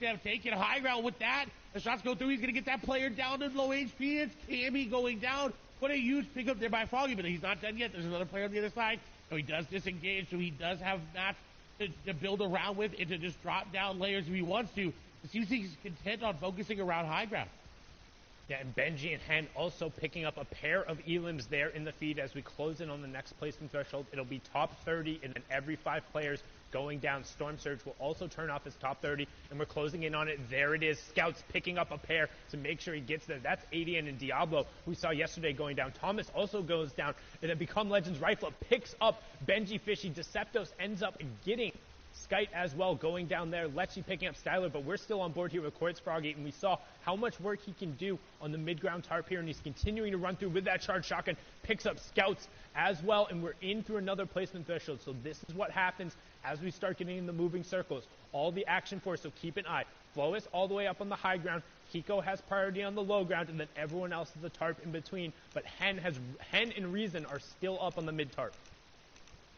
They have taken high ground with that. The shots go through. He's going to get that player down to low HP. It's Cammy going down. What a huge pickup there by Froggy, but he's not done yet. There's another player on the other side. So he does disengage, so he does have mats to build around with and to just drop down layers if he wants to. It seems he's content on focusing around high ground. Yeah, and Benji and Hen also picking up a pair of elims there in the feed as we close in on the next placement threshold. It'll be top 30, and then every 5 players going down. Storm Surge will also turn off his top 30, and we're closing in on it. There it is. Scouts picking up a pair to make sure he gets there. That's Adian and Diablo, who we saw yesterday going down. Thomas also goes down, and then Become Legends Rifle picks up Benji Fishy. Deceptos ends up getting Skite as well going down there. Lechy picking up Styler, but we're still on board here with Quartz Froggy, and we saw how much work he can do on the mid-ground tarp here, and he's continuing to run through with that charged shotgun, picks up Scouts as well, and we're in through another placement threshold. So this is what happens as we start getting in the moving circles. All the action for us, so keep an eye. Flois all the way up on the high ground. Kiko has priority on the low ground, and then everyone else is the tarp in between. But Hen and Reason are still up on the mid-tarp.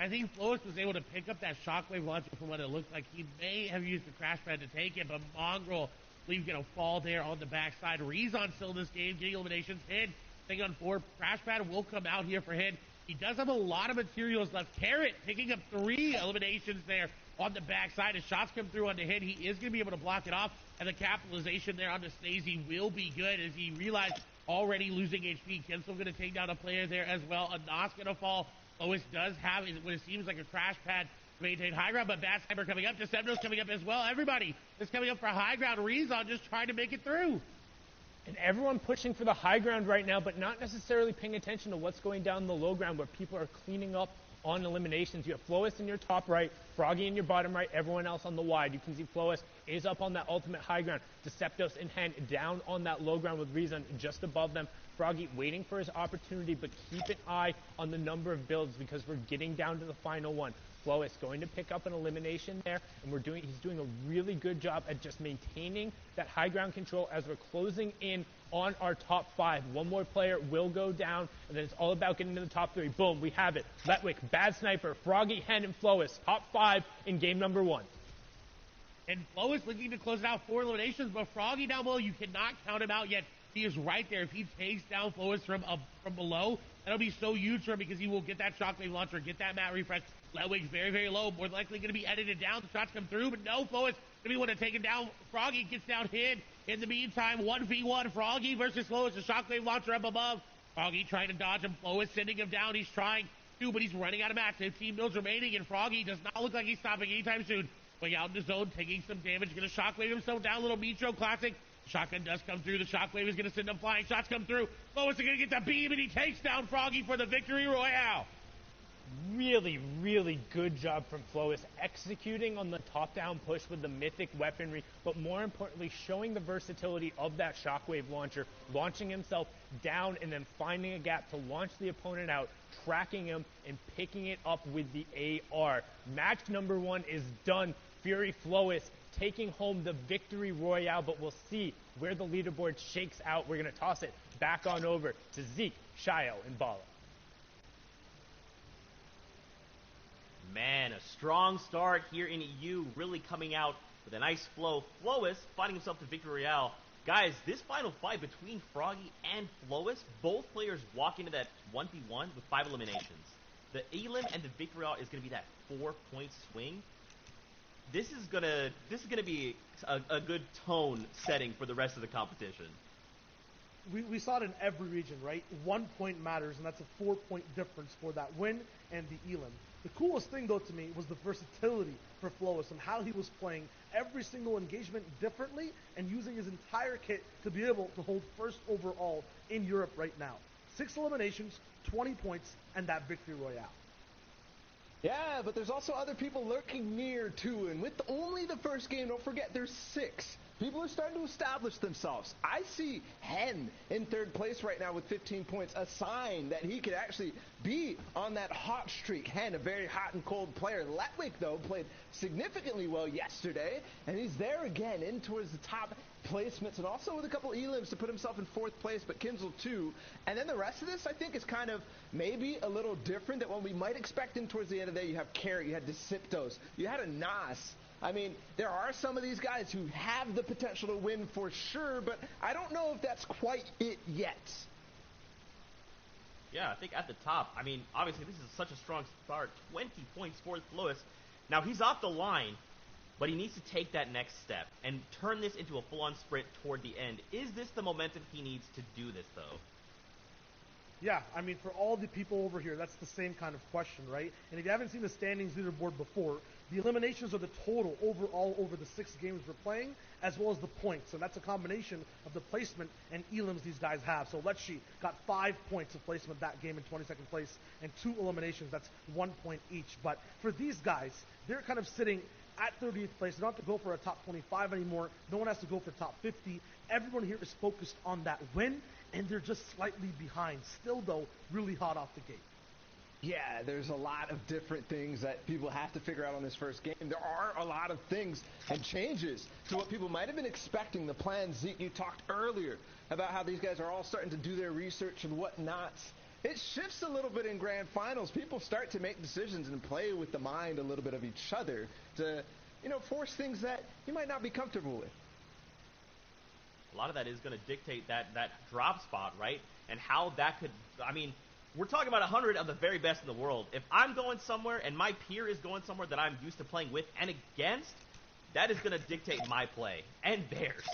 I think Flois was able to pick up that shockwave launcher from what it looked like. He may have used the crash pad to take it, but Mongrel, I believe, going to fall there on the backside. Rezon still in this game, getting eliminations. Hid, thing on 4. Crash pad will come out here for Hid. He does have a lot of materials left. Carrot picking up 3 eliminations there on the backside. As shots come through onto Hid, he is going to be able to block it off, and the capitalization there onto Snazy will be good as he realized already losing HP. Ken's going to take down a player there as well. Anas going to fall. Flois does have what it seems like a crash pad to maintain high ground, but Bad Sniper coming up. Decepto's coming up as well. Everybody is coming up for high ground. Rezon just trying to make it through. And everyone pushing for the high ground right now, but not necessarily paying attention to what's going down the low ground where people are cleaning up on eliminations. You have Flois in your top right, Froggy in your bottom right, everyone else on the wide. You can see Flois is up on that ultimate high ground. Deceptos in hand down on that low ground with Rezon just above them. Froggy waiting for his opportunity, but keep an eye on the number of builds because we're getting down to the final one. Flois going to pick up an elimination there, and he's doing a really good job at just maintaining that high ground control as we're closing in on our top 5. One more player will go down, and then it's all about getting to the top 3. Boom, we have it. Letwick, Bad Sniper, Froggy, Hen, and Flois, top 5 in game number 1. And Flois looking to close it out 4 eliminations, but Froggy down below, you cannot count him out yet. He is right there. If he takes down Flois from below, that'll be so huge for him because he will get that shockwave launcher, get that mat refresh. Letwick's very, very low. More likely going to be edited down. The shots come through, but no, Flois going to be one to take him down. Froggy gets down Hid. In the meantime, 1v1, Froggy versus Flois. The shockwave launcher up above. Froggy trying to dodge him. Flois sending him down. He's trying to, but he's running out of mats. 15 mils remaining, and Froggy does not look like he's stopping anytime soon. Going out in the zone, taking some damage. Going to shockwave himself down. Little Metro classic. Shotgun does come through. The shockwave is going to send him flying. Shots come through. Flois is going to get the beam, and he takes down Froggy for the victory royale. Really, really good job from Flois executing on the top-down push with the mythic weaponry, but more importantly, showing the versatility of that shockwave launcher, launching himself down and then finding a gap to launch the opponent out, tracking him, and picking it up with the AR. Match number 1 is done. Fury Flois taking home the victory royale, but we'll see where the leaderboard shakes out. We're going to toss it back on over to Zeke, Shio, and Bala. Man, a strong start here in EU, really coming out with a nice flow. Flois finding himself the victory royale. Guys, this final fight between Froggy and Flois, both players walk into that 1v1 with 5 eliminations. The elim and the victory royale is going to be that 4-point swing. This is gonna be a good tone setting for the rest of the competition. We saw it in every region, right? 1 point matters, and that's a 4-point difference for that win and the elim. The coolest thing, though, to me was the versatility for Flois and how he was playing every single engagement differently and using his entire kit to be able to hold first overall in Europe right now. 6 eliminations, 20 points, and that victory royale. Yeah, but there's also other people lurking near, too. And with only the first game, don't forget, there's 6. People are starting to establish themselves. I see Hen in 3rd place right now with 15 points, a sign that he could actually be on that hot streak. Hen, a very hot and cold player. Letwick, though, played significantly well yesterday, and he's there again in towards the top placements, and also with a couple elims to put himself in 4th place, but Kinzel too. And then the rest of this, I think, is kind of maybe a little different than what we might expect in towards the end of the day. You have Carrot, you had Deceptos, you had a Nas. I mean, there are some of these guys who have the potential to win for sure, but I don't know if that's quite it yet. Yeah, I think at the top, I mean, obviously this is such a strong start. 20 points for Flowis. Now, he's off the line, but he needs to take that next step and turn this into a full-on sprint toward the end. Is this the momentum he needs to do this, though? Yeah, I mean, for all the people over here, that's the same kind of question, right? And if you haven't seen the standings leaderboard before, the eliminations are the total overall over the 6 games we're playing, as well as the points. And that's a combination of the placement and elims these guys have. So Lecce got 5 points of placement that game in 22nd place, and 2 eliminations. That's 1 point each. But for these guys, they're kind of sitting at 30th place. They don't have to go for a top 25 anymore. No one has to go for top 50. Everyone here is focused on that win, and they're just slightly behind. Still, though, really hot off the gate. Yeah, there's a lot of different things that people have to figure out on this first game. There are a lot of things and changes to what people might have been expecting. The plan, Zeke, you talked earlier about how these guys are all starting to do their research and whatnot. It shifts a little bit in grand finals. People start to make decisions and play with the mind a little bit of each other to, force things that you might not be comfortable with. A lot of that is going to dictate that drop spot, right? And how that could, I mean, we're talking about 100 of the very best in the world. If I'm going somewhere and my peer is going somewhere that I'm used to playing with and against, that is going to dictate my play and theirs.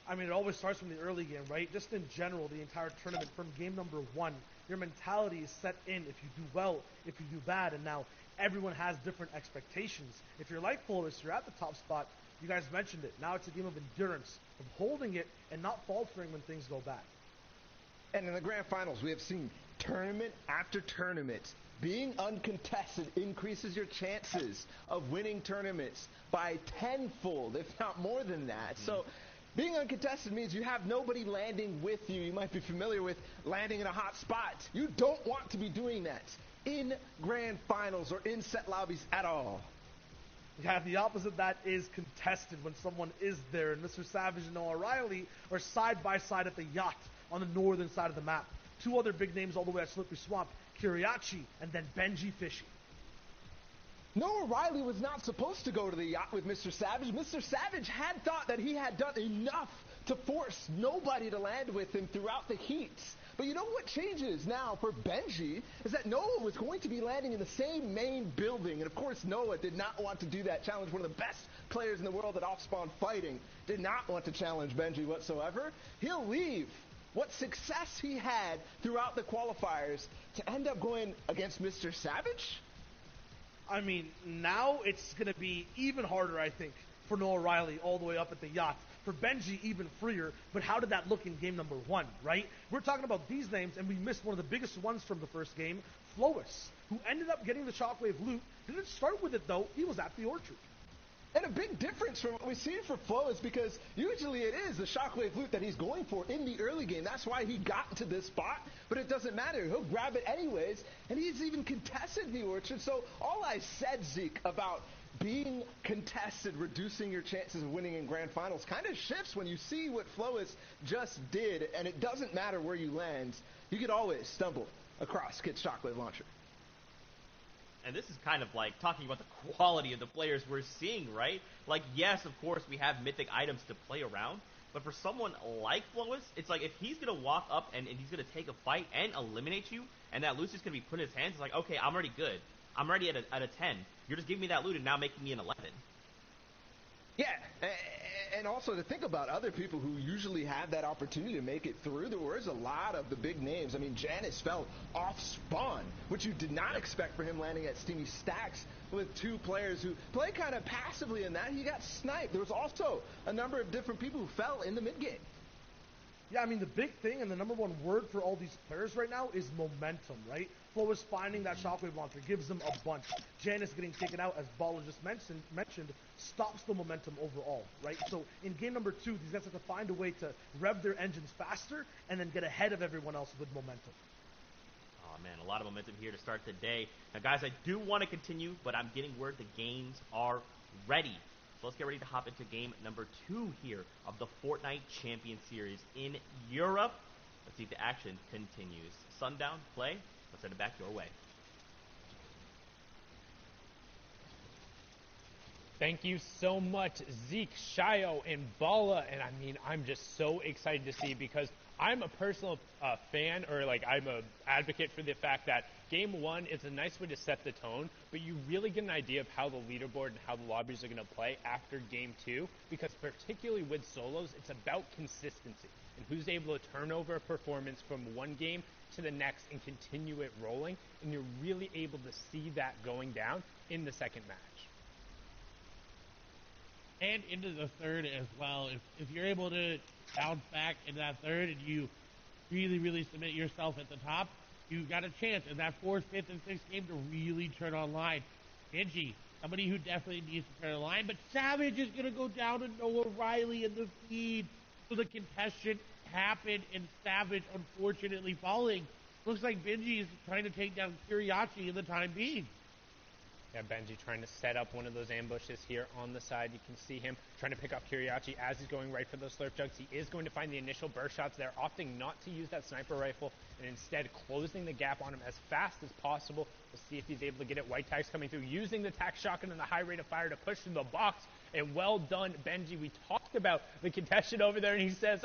I mean, it always starts from the early game, right? Just in general, the entire tournament, from game number 1, your mentality is set in if you do well, if you do bad, and now everyone has different expectations. If you're like Flowis, you're at the top spot. You guys mentioned it. Now it's a game of endurance, of holding it and not faltering when things go bad. And in the grand finals, we have seen tournament after tournament. Being uncontested increases your chances of winning tournaments by tenfold, if not more than that. So being uncontested means you have nobody landing with you. You might be familiar with landing in a hot spot. You don't want to be doing that in grand finals or in set lobbies at all. Yeah, the opposite of that is contested when someone is there. And Mr. Savage and Noah Riley are side by side at the yacht on the northern side of the map. 2 other big names all the way at Slippery Swamp, Kiriachi and then Benji Fishy. Noah Riley was not supposed to go to the yacht with Mr. Savage. Mr. Savage had thought that he had done enough to force nobody to land with him throughout the heats. But you know what changes now for Benji is that Noah was going to be landing in the same main building. And of course, Noah did not want to do that. Challenge one of the best players in the world at off-spawn fighting. Did not want to challenge Benji whatsoever. He'll leave what success he had throughout the qualifiers to end up going against Mr. Savage? I mean, now it's going to be even harder, I think, for Noah Riley all the way up at the yacht. For Benji, even freer. But how did that look in game number 1, right? We're talking about these names, and we missed one of the biggest ones from the first game, Flowis, who ended up getting the Shockwave loot. Didn't start with it, though. He was at the Orchard. And a big difference from what we've seen for Flowis, because usually it is the Shockwave loot that he's going for in the early game. That's why he got to this spot, but it doesn't matter. He'll grab it anyways, and he's even contested the Orchard. So all I said, Zeke, about being contested, reducing your chances of winning in grand finals, kind of shifts when you see what Flowis just did, and it doesn't matter where you land. You could always stumble across Kit's Shockwave launcher. And this is kind of like talking about the quality of the players we're seeing, right? Like, yes, of course, we have mythic items to play around, but for someone like Flowis, it's like if he's going to walk up and he's going to take a fight and eliminate you, and that loot's just going to be put in his hands, it's like, okay, I'm already good. I'm already at a 10. You're just giving me that loot and now making me an 11. Yeah, and also to think about other people who usually have that opportunity to make it through. There was a lot of the big names. I mean, Janus fell off spawn, which you did not expect for him landing at Steamy Stacks with 2 players who play kind of passively in that. He got sniped. There was also a number of different people who fell in the mid-game. Yeah, I mean, the big thing and the number 1 word for all these players right now is momentum, right? Flowis finding that Shockwave launcher gives them a bunch. Janus getting taken out, as Baller just mentioned, stops the momentum overall, right? So in game number 2, these guys have to find a way to rev their engines faster and then get ahead of everyone else with momentum. Oh, man, a lot of momentum here to start the day. Now, guys, I do want to continue, but I'm getting word the games are ready. So let's get ready to hop into game number 2 here of the Fortnite Champion Series in Europe. Let's see if the action continues. Sundown, play. Let's send it back your way. Thank you so much, Zeke, Shio, and Bala. And I mean, I'm just so excited to see because I'm a personal fan, or like I'm a advocate for the fact that game one is a nice way to set the tone, but you really get an idea of how the leaderboard and how the lobbies are going to play after game two, because particularly with solos, it's about consistency and who's able to turn over a performance from one game to the next and continue it rolling, and you're really able to see that going down in the second match. And into the third as well. If you're able to bounce back in that third and you really submit yourself at the top, you got a chance in that fourth, fifth, and sixth game to really turn online. Benji, somebody who definitely needs to turn online, but Savage is going to go down to Noah Riley in the feed. So the contestation happened, and Savage unfortunately falling. Looks like Benji is trying to take down Kiriachi in the time being. Yeah, Benji trying to set up one of those ambushes here on the side. You can see him trying to pick up Kiriachi as he's going right for those slurp jugs. He is going to find the initial burst shots there, opting not to use that sniper rifle and instead closing the gap on him as fast as possible. We'll see if he's able to get it. White Tax coming through, using the tac shotgun and the high rate of fire to push through the box. And well done, Benji. We talked about the contestant over there, and he says,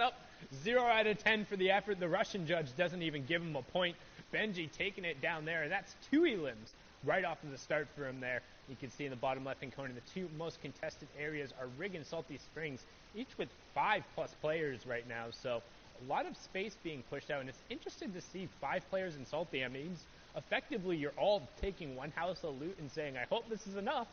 0 out of 10 for the effort. The Russian judge doesn't even give him a point. Benji taking it down there, and that's 2 elims. Right off of the start for him there. You can see in the bottom left-hand corner, the 2 most contested areas are Rig and Salty Springs, each with 5+ players right now. So a lot of space being pushed out, and it's interesting to see 5 players in Salty. I mean, effectively, you're all taking one house of loot and saying, I hope this is enough.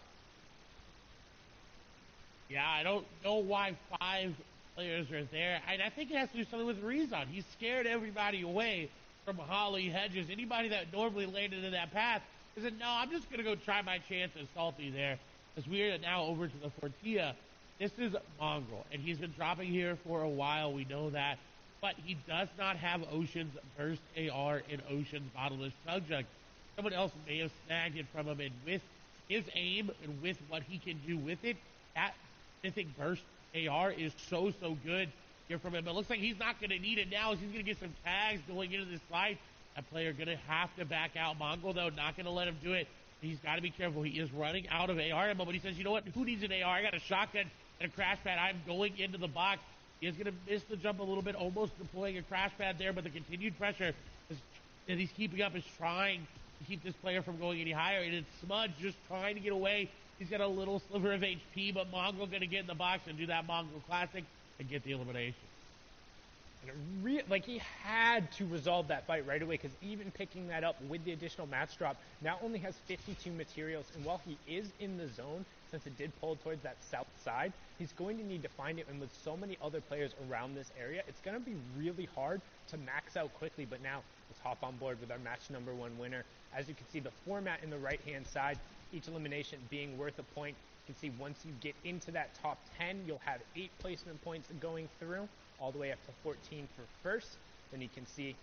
Yeah, I don't know why 5 players are there. I think it has to do something with Rezon. He scared everybody away from Holly, Hedges, anybody that normally landed in that path. He said, no, I'm just going to go try my chance at Salty there. As we are now over to the Fortia. This is Mongrel, and he's been dropping here for a while. We know that. But he does not have Ocean's Burst AR and Ocean's Bottomless Chug Jug. Someone else may have snagged it from him, and with his aim and with what he can do with it, that Mythic Burst AR is so good here from him. It looks like he's not going to need it now. He's going to get some tags going into this fight. That player going to have to back out. Mongrel, though, not going to let him do it. He's got to be careful. He is running out of AR ammo, but he says, you know what? Who needs an AR? I got a shotgun and a crash pad. I'm going into the box. He is going to miss the jump a little bit, almost deploying a crash pad there, but the continued pressure that he's keeping up is trying to keep this player from going any higher. And it's Smudge just trying to get away. He's got a little sliver of HP, but Mongrel going to get in the box and do that Mongrel classic and get the elimination. And he had to resolve that fight right away, because even picking that up with the additional match drop now only has 52 materials, and while he is in the zone, since it did pull towards that south side, he's going to need to find it, and with so many other players around this area, it's going to be really hard to max out quickly. But now let's hop on board with our match number 1 winner. As you can see, the format in the right hand side, each elimination being worth a point. You can see once you get into that top 10, you'll have 8 placement points going through, all the way up to 14 for first. Then you can see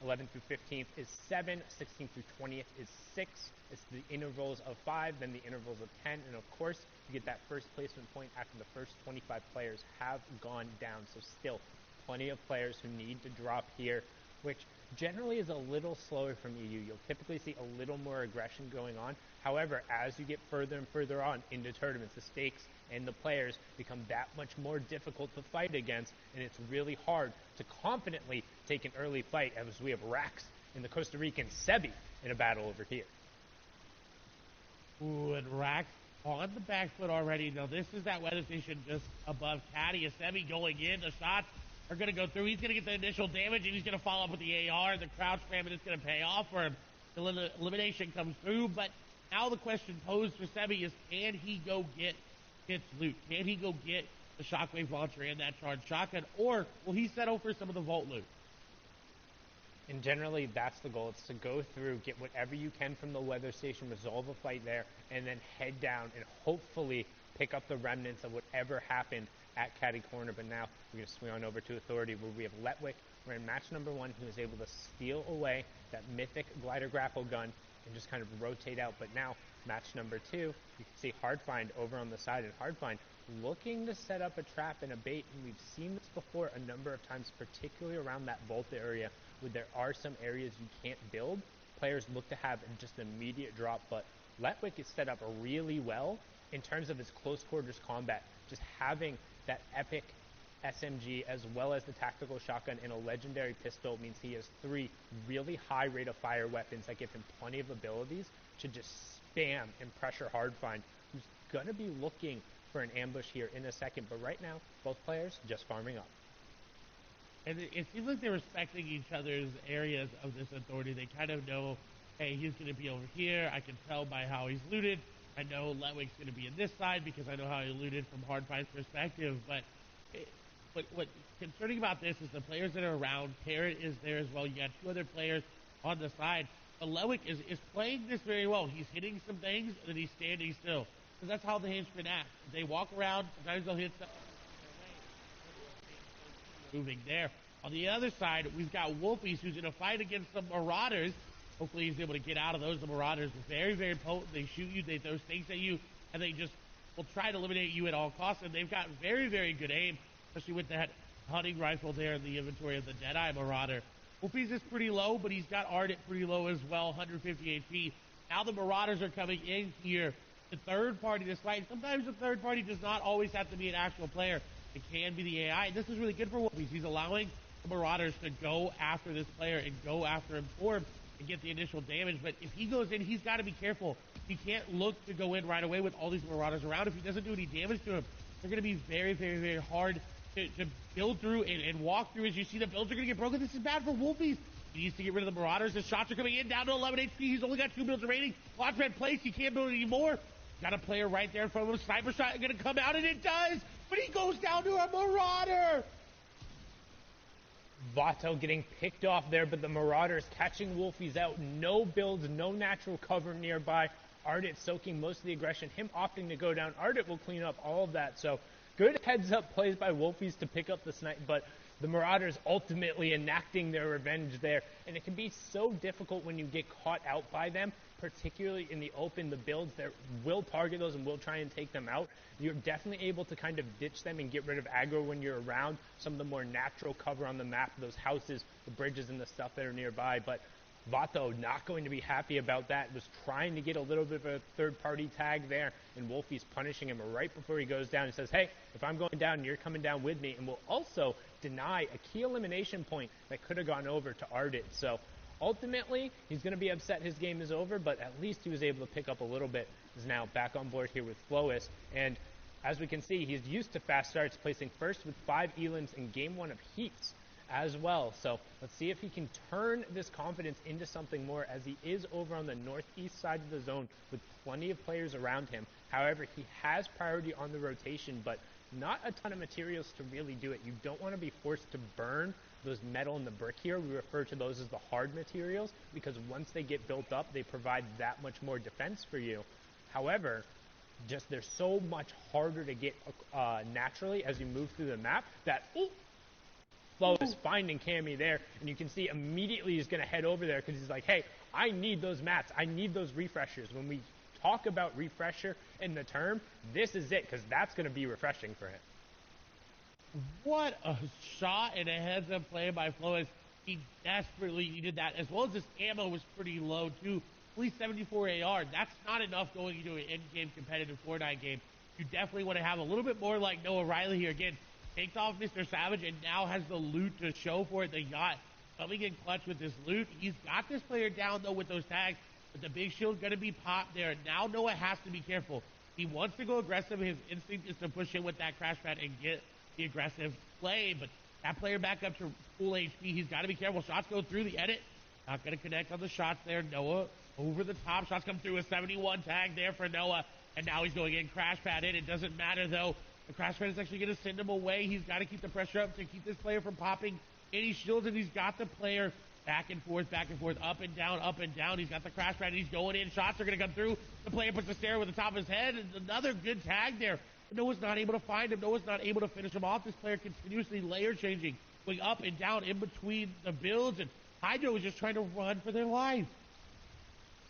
11 through 15th is 7, 16 through 20th is 6. It's the intervals of 5, then the intervals of 10, and of course, you get that first placement point after the first 25 players have gone down. So still plenty of players who need to drop here, which generally is a little slower from EU. You'll typically see a little more aggression going on. However, as you get further and further on into tournaments, the stakes and the players become that much more difficult to fight against, and it's really hard to confidently take an early fight, as we have Rax and the Costa Rican Sebi in a battle over here. Ooh, and Rax on the back foot already. Now, this is that weather station just above Caddy. Sebi going in. The shots are going to go through. He's going to get the initial damage, and he's going to follow up with the AR. The crouch spam, and it's going to pay off for him. The elimination comes through, but now the question posed for Sebi is, can he go get his loot? Can he go get the shockwave launcher and that charged shotgun, or will he settle for some of the vault loot? And generally, that's the goal. It's to go through, get whatever you can from the weather station, resolve a fight there, and then head down and hopefully pick up the remnants of whatever happened at Caddy Corner. But now we're going to swing on over to Authority, where we have Letwick. We're in match number 1, who was able to steal away that mythic glider grapple gun and just kind of rotate out. But now, match number 2, you can see Hardfind over on the side, and Hardfind looking to set up a trap and a bait. And we've seen this before a number of times, particularly around that vault area, where there are some areas you can't build. Players look to have just an immediate drop, but Letwick is set up really well, in terms of his close quarters combat, just having that epic SMG as well as the tactical shotgun and a legendary pistol means he has 3 really high rate of fire weapons that give him plenty of abilities to just spam and pressure Hardfind, who's going to be looking for an ambush here in a second. But right now, both players just farming up. And it seems like they're respecting each other's areas of this authority. They kind of know, hey, he's going to be over here. I can tell by how he's looted. I know Letwig's going to be in this side because I know how he looted from Hardfind's perspective. But what's concerning about this is the players that are around. Carrot is there as well. You got 2 other players on the side. But Letwig is playing this very well. He's hitting some things, and then he's standing still. Because that's how the henchmen act. They walk around. Sometimes they'll hit stuff. Moving there. On the other side, we've got Wolfies, who's in a fight against some Marauders. Hopefully he's able to get out of those. The Marauders are very, very potent. They shoot you, they throw stakes at you, and they just will try to eliminate you at all costs. And they've got very, very good aim, especially with that hunting rifle there in the inventory of the Deadeye Marauder. Wolfies is pretty low, but he's got Ardent pretty low as well, 150 HP. Now the Marauders are coming in here. The third party this fight. Sometimes the third party does not always have to be an actual player. It can be the AI. This is really good for Wolfies. He's allowing the Marauders to go after this player and go after him for him and get the initial damage. But if he goes in, he's got to be careful. He can't look to go in right away with all these Marauders around. If he doesn't do any damage to him, they're going to be very, very, very hard to build through and walk through. As you see, the builds are going to get broken. This is bad for Wolfies. He needs to get rid of the Marauders. The shots are coming in down to 11 HP. He's only got 2 builds remaining. Watch red place. He can't build anymore. Got a player right there in front of him. Sniper shot going to come out, and it does. But he goes down to a Marauder. Vato getting picked off there, but the Marauders catching Wolfies out. No builds, no natural cover nearby. Ardent soaking most of the aggression. Him opting to go down. Ardent will clean up all of that. So good heads-up plays by Wolfies to pick up the snipe, but the Marauders ultimately enacting their revenge there. And it can be so difficult when you get caught out by them, particularly in the open. The builds that will target those and will try and take them out. You're definitely able to kind of ditch them and get rid of aggro when you're around some of the more natural cover on the map, those houses, the bridges, and the stuff that are nearby. But Vato not going to be happy about that, was trying to get a little bit of a third-party tag there, and Wolfie's punishing him right before he goes down. He says, hey, if I'm going down, you're coming down with me, and will also deny a key elimination point that could have gone over to Ardent. So ultimately, he's going to be upset his game is over, but at least he was able to pick up a little bit. He's now back on board here with Flois, and as we can see, he's used to fast starts, placing first with 5 elims in game 1 of Heats as well. So let's see if he can turn this confidence into something more, as he is over on the northeast side of the zone with plenty of players around him. However, he has priority on the rotation, but not a ton of materials to really do it. You don't want to be forced to burn those metal and the brick here. We refer to those as the hard materials, because once they get built up, they provide that much more defense for you. However, just they're so much harder to get naturally as you move through the map that Flo is finding Cammy there, and you can see immediately he's going to head over there because he's like, hey, I need those mats. I need those refreshers. When we talk about refresher in the term, this is it, because that's going to be refreshing for him. What a shot and a heads-up play by Flois. He desperately needed that, as well as his ammo was pretty low, too. Only 74 AR. That's not enough going into an in-game competitive Fortnite game. You definitely want to have a little bit more like Noah Riley here. Again, takes off Mr. Savage and now has the loot to show for it. They got coming in clutch with this loot. He's got this player down, though, with those tags, but the big shield's going to be popped there. Now Noah has to be careful. He wants to go aggressive. His instinct is to push in with that crash pad and get the aggressive play, but that player back up to full HP. He's got to be careful. Shots go through the edit. Not going to connect on the shots there. Noah over the top. Shots come through. A 71 tag there for Noah, and now he's going in. Crash pad in. It doesn't matter, though. The crash pad is actually going to send him away. He's got to keep the pressure up to keep this player from popping any shields, and he's got the player back and forth, up and down, up and down. He's got the crash pad, and he's going in. Shots are going to come through. The player puts the stare over the top of his head, and another good tag there. But Noah's not able to find him. Noah's not able to finish him off. This player continuously layer changing, going up and down in between the builds, and Hydro is just trying to run for their life.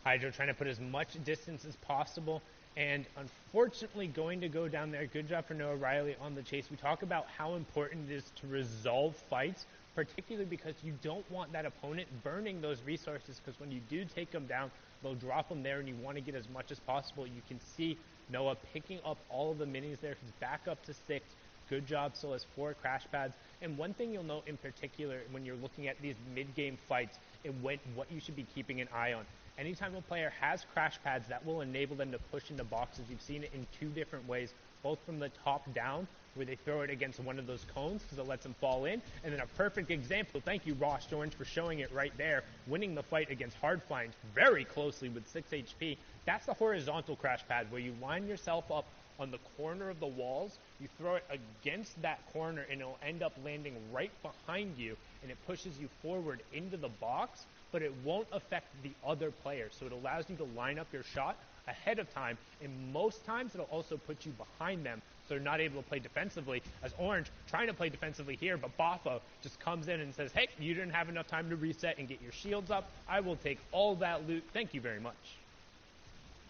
Hydro trying to put as much distance as possible, and unfortunately going to go down there. Good job for Noah Riley on the chase. We talk about how important it is to resolve fights, particularly because you don't want that opponent burning those resources, because when you do take them down, they'll drop them there, and you want to get as much as possible. You can see Noah picking up all of the minis there. He's back up to 6. Good job, still has 4 crash pads. And one thing you'll note in particular when you're looking at these mid-game fights and what you should be keeping an eye on. Anytime a player has crash pads, that will enable them to push into boxes. You've seen it in 2 different ways, both from the top down, where they throw it against one of those cones because it lets them fall in. And then a perfect example, thank you, Ross Orange, for showing it right there, winning the fight against Hardfind very closely with 6 HP. That's the horizontal crash pad, where you line yourself up on the corner of the walls, you throw it against that corner, and it'll end up landing right behind you, and it pushes you forward into the box, but it won't affect the other player. So it allows you to line up your shot ahead of time, and most times it'll also put you behind them, so they're not able to play defensively, as Orange trying to play defensively here, but Bafo just comes in and says, hey, you didn't have enough time to reset and get your shields up. I will take all that loot. Thank you very much.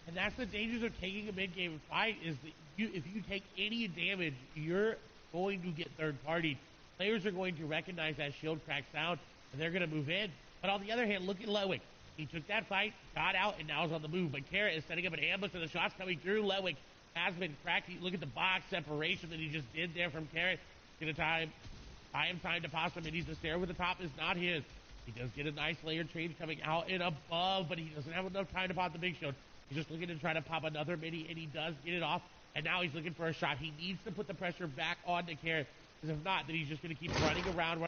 And that's the dangers of taking a mid-game fight, is that if you take any damage, you're going to get third-partied. Players are going to recognize that shield crack sound, and they're going to move in. But on the other hand, look at Letwick. He took that fight, got out, and now is on the move. But Carrot is setting up an ambush, and the shots coming through. Letwick has been cracked. Look at the box separation that he just did there from Carrot. Get a time to pass him, and he's the stair with the top is not his. He does get a nice layer change coming out and above, but he doesn't have enough time to pop the big shield. He's just looking to try to pop another mini, and he does get it off. And now he's looking for a shot. He needs to put the pressure back on to Carrot, because if not, then he's just going to keep running around.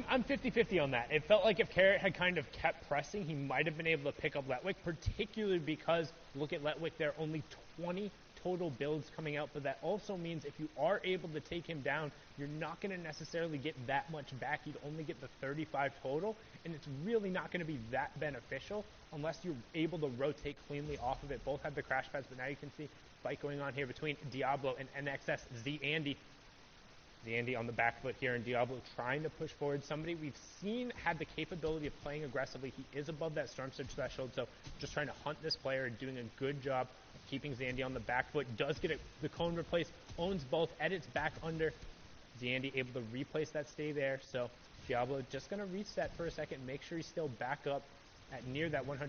I'm 50-50 on that. It felt like if Carrot had kind of kept pressing, he might have been able to pick up Letwick, particularly because, look at Letwick there, only 20 total builds coming out, but that also means if you are able to take him down, you're not going to necessarily get that much back. You'd only get the 35 total, and it's really not going to be that beneficial unless you're able to rotate cleanly off of it. Both have the crash pads, but now you can see fight going on here between Diablo and NXS ZAndy. ZAndy on the back foot here, and Diablo trying to push forward. Somebody we've seen had the capability of playing aggressively. He is above that Storm Surge threshold, so just trying to hunt this player and doing a good job of keeping ZAndy on the back foot. Does get the cone replaced, owns both, edits back under. ZAndy able to replace that stay there, so Diablo just going to reset for a second, make sure he's still back up at near that 100-100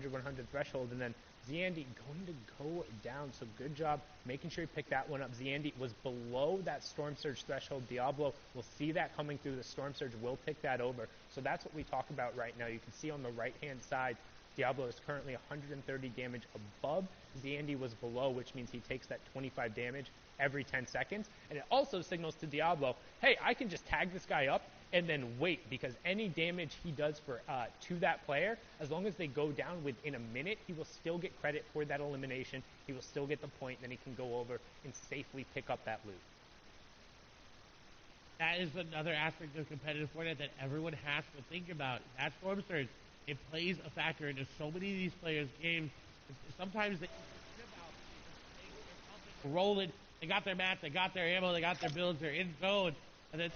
threshold, and then ZAndy going to go down, so good job making sure he picked that one up. ZAndy was below that Storm Surge threshold. Diablo will see that coming through. The Storm Surge will pick that over. So that's what we talk about right now. You can see on the right-hand side, Diablo is currently 130 damage above. ZAndy was below, which means he takes that 25 damage every 10 seconds. And it also signals to Diablo, hey, I can just tag this guy up and then wait, because any damage he does for to that player, as long as they go down within a minute, he will still get credit for that elimination. He will still get the point, then he can go over and safely pick up that loot. That is another aspect of competitive Fortnite that everyone has to think about. That Storm Surge, it plays a factor into so many of these players' games. Sometimes they roll it, they got their mats, they got their ammo, they got their builds, they're in zone, and then